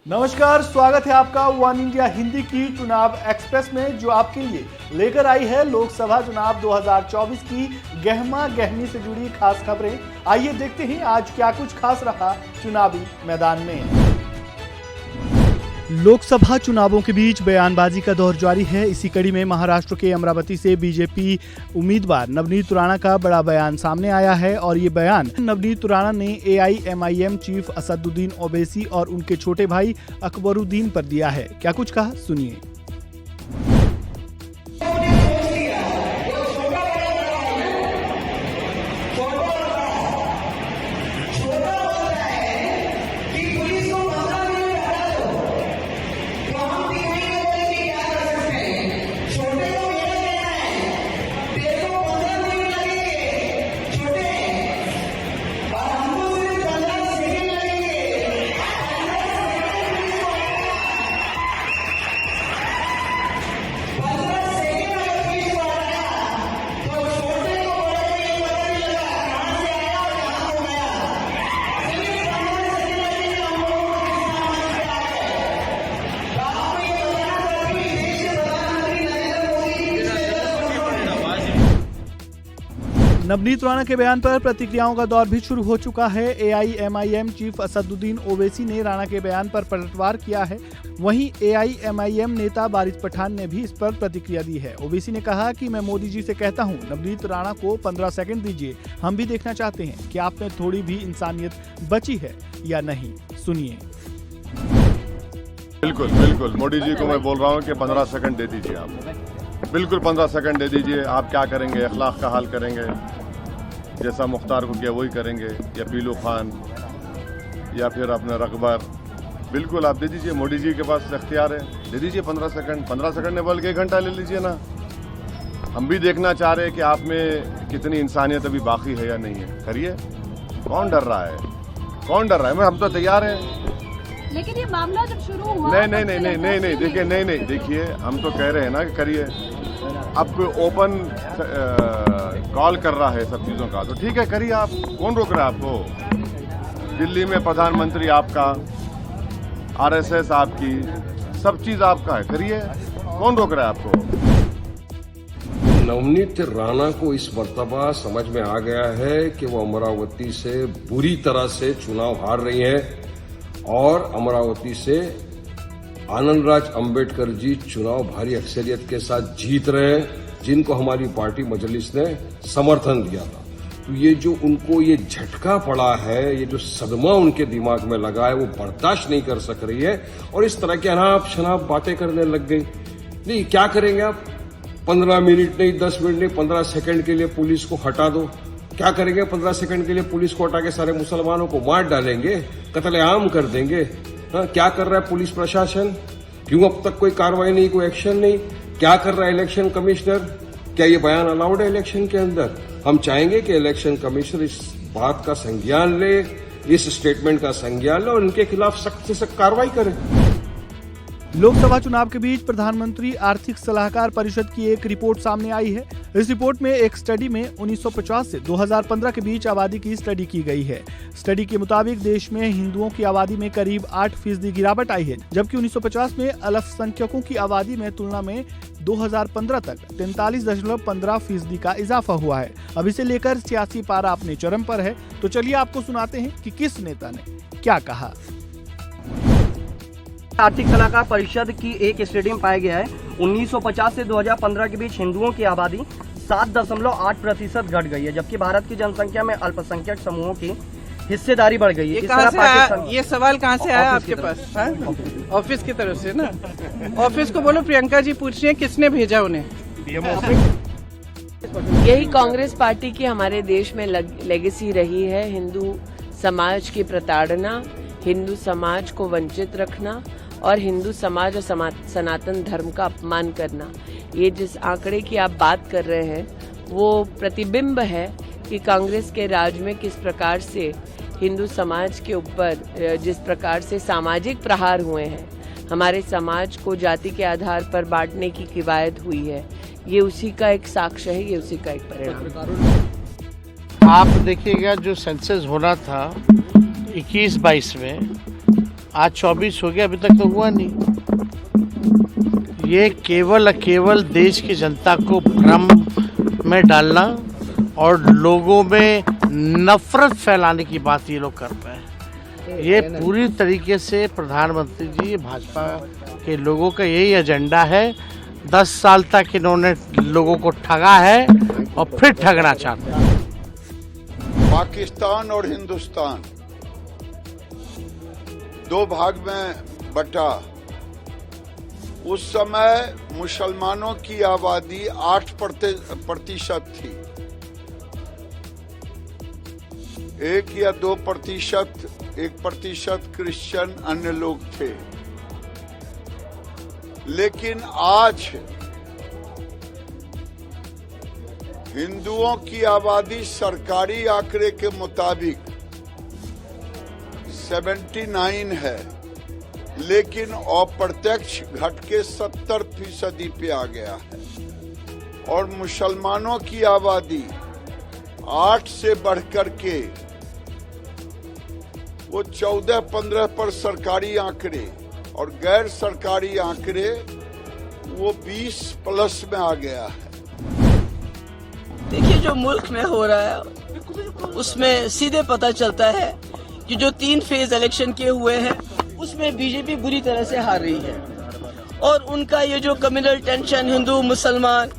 नमस्कार, स्वागत है आपका वन इंडिया हिंदी की चुनाव एक्सप्रेस में, जो आपके लिए लेकर आई है लोकसभा चुनाव 2024 की गहमा गहमी से जुड़ी खास खबरें। आइए देखते हैं आज क्या कुछ खास रहा चुनावी मैदान में। लोकसभा चुनावों के बीच बयानबाजी का दौर जारी है। इसी कड़ी में महाराष्ट्र के अमरावती से बीजेपी उम्मीदवार नवनीत राणा का बड़ा बयान सामने आया है और ये बयान नवनीत राणा ने AIMIM चीफ असदुद्दीन ओवैसी और उनके छोटे भाई अकबरुद्दीन पर दिया है। क्या कुछ कहा, सुनिए। नवनीत राणा के बयान पर प्रतिक्रियाओं का दौर भी शुरू हो चुका है। AIMIM चीफ असदुद्दीन ओवैसी ने राणा के बयान पर पलटवार किया है। वहीं AIMIM नेता बारिश पठान ने भी इस पर प्रतिक्रिया दी है। ओवैसी ने कहा कि मैं मोदी जी से कहता हूं, नवनीत राणा को 15 सेकंड दीजिए, हम भी देखना चाहते हैं कि आप में थोड़ी भी इंसानियत बची है या नहीं। सुनिए। बिल्कुल मोदी जी को मैं बोल रहा हूँ कि 15 सेकंड दे दीजिए आप, बिल्कुल 15 सेकंड दे दीजिए। आप क्या करेंगे? अखलाक का हाल करेंगे, जैसा मुख्तार को किया वही करेंगे, या पीलू खान या फिर अपने रकबर। बिल्कुल आप दे दीजिए, मोदी जी के पास इख्तियार है, दे दीजिए 15 सेकंड। 15 सेकंड ने बोल के 1 घंटा ले लीजिए ना। हम भी देखना चाह रहे हैं कि आप में कितनी इंसानियत अभी बाकी है या नहीं है। करिए, कौन डर रहा है? कौन डर रहा है? हम तो तैयार हैं। लेकिन ये मामला जब शुरू हुआ नहीं देखिए, देखिए हम तो कह रहे हैं ना कि करिए। अब कोई ओपन कॉल कर रहा है सब चीज़ों का, तो ठीक है, करिए आप। कौन रोक रहा है आपको? दिल्ली में प्रधानमंत्री आपका, RSS आपकी, सब चीज़ आपका है, करिए। कौन रोक रहा है आपको? नवनीत राणा को इस मर्तबा समझ में आ गया है कि वो अमरावती से बुरी तरह से चुनाव हार रही है और अमरावती से आनंदराज अंबेडकर जी चुनाव भारी अक्सरियत के साथ जीत रहे हैं, जिनको हमारी पार्टी मजलिस ने समर्थन दिया था। तो ये जो उनको ये झटका पड़ा है, ये जो सदमा उनके दिमाग में लगा है, वो बर्दाश्त नहीं कर सक रही है और इस तरह की अनाप शनाप बातें करने लग गई। नहीं, क्या करेंगे आप? 15 मिनट नहीं, 10 मिनट नहीं, 15 सेकंड के लिए पुलिस को हटा दो। क्या करेंगे? 15 सेकंड के लिए पुलिस को हटा के सारे मुसलमानों को मार डालेंगे, कत्लेआम कर देंगे। हाँ, क्या कर रहा है पुलिस प्रशासन? क्यों अब तक कोई कार्रवाई नहीं, कोई एक्शन नहीं? क्या कर रहा है इलेक्शन कमिश्नर? क्या ये बयान अलाउड है इलेक्शन के अंदर? हम चाहेंगे कि इलेक्शन कमिश्नर इस बात का संज्ञान ले, इस स्टेटमेंट का संज्ञान ले और इनके खिलाफ सख्त से सख्त कार्रवाई करें। लोकसभा चुनाव के बीच प्रधानमंत्री आर्थिक सलाहकार परिषद की एक रिपोर्ट सामने आई है। इस रिपोर्ट में एक स्टडी में 1950 से 2015 के बीच आबादी की स्टडी की गई है। स्टडी के मुताबिक देश में हिंदुओं की आबादी में करीब 8% गिरावट आई है, जबकि 1950 में अल्पसंख्यकों की आबादी में तुलना में 2015 तक 43.15% का इजाफा हुआ है। अब इसे लेकर सियासी पारा अपने चरम पर है। तो चलिए आपको सुनाते हैं कि किस नेता ने क्या कहा। आर्थिक सलाहकार परिषद की एक स्टडी में पाया गया है 1950 से 2015 के बीच हिंदुओं की आबादी 7.8% घट गई है, जबकि भारत की जनसंख्या में अल्पसंख्यक समूहों की हिस्सेदारी बढ़ गई है। ये सवाल कहाँ से आया आपके पास? ऑफिस की तरफ से ना? ऑफिस को बोलो प्रियंका जी पूछ रही है किसने भेजा उन्हें। यही कांग्रेस पार्टी की हमारे देश में लेगेसी रही है। हिंदू समाज की प्रताड़ना, हिंदू समाज को वंचित रखना और हिंदू समाज और सनातन धर्म का अपमान करना। ये जिस आंकड़े की आप बात कर रहे हैं वो प्रतिबिंब है कि कांग्रेस के राज में किस प्रकार से हिंदू समाज के ऊपर जिस प्रकार से सामाजिक प्रहार हुए हैं, हमारे समाज को जाति के आधार पर बांटने की कवायद हुई है। ये उसी का एक साक्ष्य है, ये उसी का एक परिणाम। आप देखिएगा जो सेंसस होना था 21-22 में, आज 24 हो गया, अभी तक तो हुआ नहीं। ये केवल देश की जनता को भ्रम में डालना और लोगों में नफरत फैलाने की बात ये लोग कर रहे हैं। ये पूरी तरीके से प्रधानमंत्री जी, भाजपा के लोगों का यही एजेंडा है। 10 साल तक इन्होंने लोगों को ठगा है और फिर ठगना चाहते हैं। पाकिस्तान और हिंदुस्तान दो भाग में बटा। उस समय मुसलमानों की आबादी 8% थी, 1 या 2%, 1% क्रिश्चियन अन्य लोग थे। लेकिन आज हिंदुओं की आबादी सरकारी आंकड़े के मुताबिक 79 है, लेकिन अप्रत्यक्ष घट के 70% पे आ गया है। और मुसलमानों की आबादी 8 से बढ़कर के वो 14-15 पर सरकारी आंकड़े और गैर सरकारी आंकड़े वो 20+ में आ गया है। देखिए, जो मुल्क में हो रहा है उसमें सीधे पता चलता है कि जो 3 फेज इलेक्शन किए हुए हैं उसमें बीजेपी बुरी तरह से हार रही है। और उनका ये जो कम्युनल टेंशन, हिंदू मुसलमान,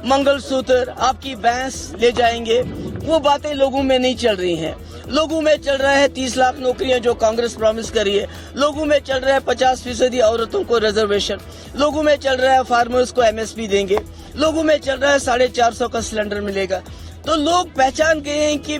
मंगलसूत्र, आपकी भैंस ले जाएंगे, वो बातें लोगों में नहीं चल रही हैं। लोगों में चल रहा है 30 लाख नौकरियां जो कांग्रेस प्रॉमिस करी है। लोगों में चल रहा है 50% औरतों को रिजर्वेशन। लोगों में चल रहा है फार्मर्स को MSP देंगे। लोगों में चल रहा है 450 का सिलेंडर मिलेगा। तो लोग पहचान गए हैं कि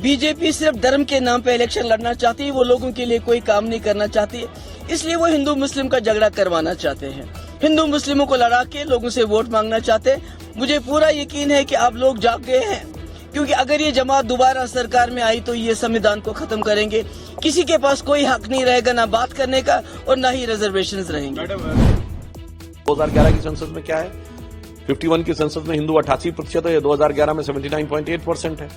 बीजेपी सिर्फ धर्म के नाम पे इलेक्शन लड़ना चाहती है, वो लोगों के लिए कोई काम नहीं करना चाहती है। इसलिए वो हिंदू मुस्लिम का झगड़ा करवाना चाहते हैं, हिंदू मुस्लिमों को लड़ा के लोगों से वोट मांगना चाहते हैं। मुझे पूरा यकीन है कि आप लोग जाग गए हैं, क्योंकि अगर ये जमात दोबारा सरकार में आई तो ये संविधान को खत्म करेंगे। किसी के पास कोई हक नहीं रहेगा ना बात करने का और ना ही रिजर्वेशंस रहेंगे। 2011 की संसद में क्या है? 51 की संसद में हिंदू 88% है, 2011 में 79.8% है,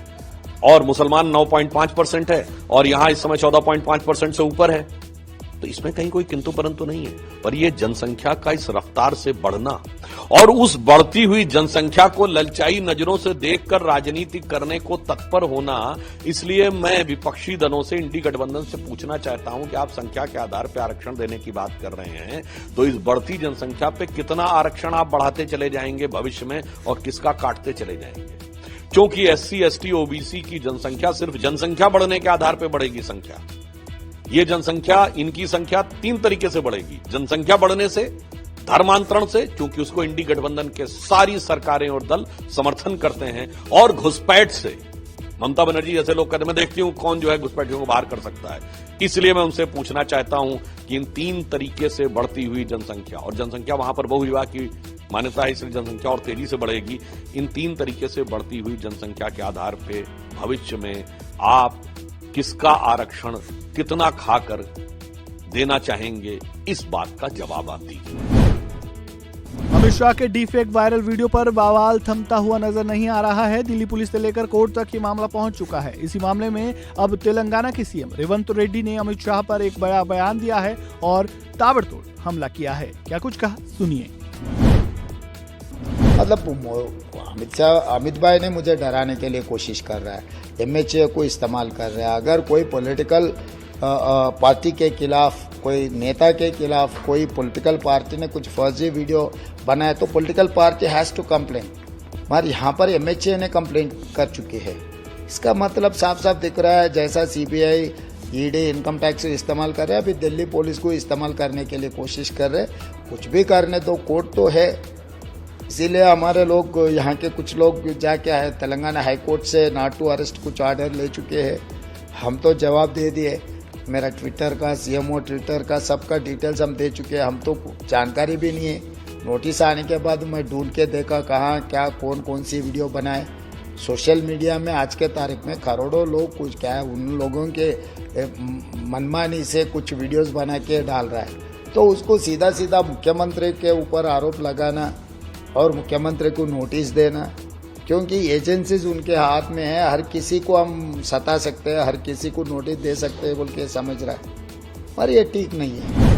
और मुसलमान 9.5% है, और यहां इस समय 14.5% से ऊपर है। तो इसमें कहीं कोई किंतु परंतु नहीं है। पर यह जनसंख्या का इस रफ्तार से बढ़ना और उस बढ़ती हुई जनसंख्या को ललचाई नजरों से देखकर राजनीति करने को तत्पर होना, इसलिए मैं विपक्षी दलों से, इंडी गठबंधन से पूछना चाहता हूं कि आप संख्या के आधार पर आरक्षण देने की बात कर रहे हैं, तो इस बढ़ती जनसंख्या पे कितना आरक्षण आप बढ़ाते चले जाएंगे भविष्य में और किसका काटते चले जाएंगे? क्योंकि SC, ST, OBC की जनसंख्या सिर्फ जनसंख्या बढ़ने के आधार पर बढ़ेगी। संख्या, ये जनसंख्या, इनकी संख्या 3 तरीके से बढ़ेगी। जनसंख्या बढ़ने से, धर्मांतरण से, क्योंकि उसको इंडी गठबंधन के सारी सरकारें और दल समर्थन करते हैं, और घुसपैठ से। ममता बनर्जी जैसे लोग कहते, मैं देखती हूं कौन जो है घुसपैठियों को बाहर कर सकता है। इसलिए मैं उनसे पूछना चाहता हूं कि इन 3 तरीके से बढ़ती हुई जनसंख्या, और जनसंख्या वहां पर बहुविवाह की मान्यता है, इसलिए जनसंख्या और तेजी से बढ़ेगी। इन 3 तरीके से बढ़ती हुई जनसंख्या के आधार पर भविष्य में आप किसका आरक्षण कितना खाकर देना चाहेंगे, इस बात का जवाब आप दीजिए। अमित शाह के डीफेक वायरल वीडियो पर बवाल थमता हुआ नजर नहीं आ रहा है। दिल्ली पुलिस से लेकर कोर्ट तक ये मामला पहुंच चुका है। इसी मामले में अब तेलंगाना के CM रेवंत रेड्डी ने अमित शाह पर एक बड़ा बयान दिया है और ताबड़तोड़ हमला किया है। क्या कुछ कहा, सुनिए। मतलब अमित भाई ने मुझे डराने के लिए कोशिश कर रहा है, MHA को इस्तेमाल कर रहा है। अगर कोई पॉलिटिकल पार्टी के खिलाफ, कोई नेता के खिलाफ, कोई पॉलिटिकल पार्टी ने कुछ फर्जी वीडियो बनाया तो political party has to complain. मगर यहाँ पर MHA ने कंप्लेन कर चुकी है। इसका मतलब साफ साफ दिख रहा है, जैसा CBI, ED, इनकम टैक्स इस्तेमाल कर रहे हैं, अभी दिल्ली पुलिस को इस्तेमाल करने के लिए कोशिश कर रहे हैं। कुछ भी करने तो कोर्ट तो है, इसीलिए हमारे लोग यहाँ के कुछ लोग जाके है तेलंगाना हाई कोर्ट से नॉट टू अरेस्ट कुछ ऑर्डर ले चुके हैं। हम तो जवाब दे दिए, मेरा ट्विटर का, CMO ट्विटर का, सबका डिटेल्स हम दे चुके हैं। हम तो जानकारी भी नहीं है, नोटिस आने के बाद मैं ढूंढ के देखा कहाँ क्या कौन सी वीडियो बनाए। सोशल मीडिया में आज के तारीख में करोड़ों लोग कुछ क्या है, उन लोगों के मनमानी से कुछ वीडियोस बना के डाल रहा है। तो उसको सीधा सीधा मुख्यमंत्री के ऊपर आरोप लगाना और मुख्यमंत्री को नोटिस देना, क्योंकि एजेंसीज उनके हाथ में है, हर किसी को हम सता सकते हैं, हर किसी को नोटिस दे सकते हैं बोल के समझ रहा है। और ये ठीक नहीं है।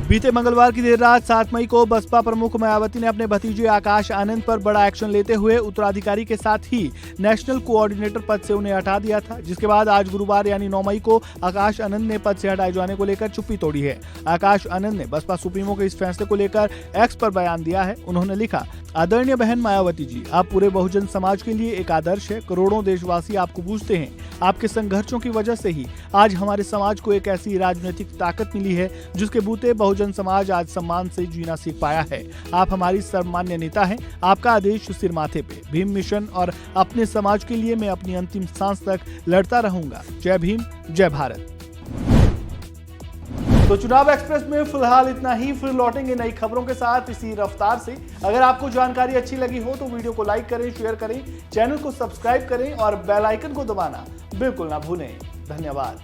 बीते मंगलवार की देर रात 7 मई को बसपा प्रमुख मायावती ने अपने भतीजे आकाश आनंद पर बड़ा एक्शन लेते हुए उत्तराधिकारी के साथ ही नेशनल कोऑर्डिनेटर पद से उन्हें हटा दिया था, जिसके बाद आज गुरुवार यानी 9 मई को आकाश आनंद ने पद से हटाए जाने को लेकर चुप्पी तोड़ी है। आकाश आनंद ने बसपा सुप्रीमो के इस फैसले को लेकर एक्स पर बयान दिया है। उन्होंने लिखा, आदरणीय बहन मायावती जी, आप पूरे बहुजन समाज के लिए एक आदर्श है। करोड़ों देशवासी आपको पूजते हैं। आपके संघर्षों की वजह से ही आज हमारे समाज को एक ऐसी राजनीतिक ताकत मिली है जिसके बूते बहुजन समाज आज सम्मान से जीना सीख पाया है। आप हमारी सर्वमान्य नेता हैं। आपका आदेश सिर माथे पे। भीम मिशन और अपने समाज के लिए मैं अपनी अंतिम सांस तक लड़ता रहूंगा। जय भीम, जय भारत। तो चुनाव एक्सप्रेस में फिलहाल इतना ही। फिर लौटेंगे नई खबरों के साथ इसी रफ्तार से। अगर आपको जानकारी अच्छी लगी हो तो वीडियो को लाइक करें, शेयर करें, चैनल को सब्सक्राइब करें और बेल आइकन को दबाना बिल्कुल ना भूलें। धन्यवाद।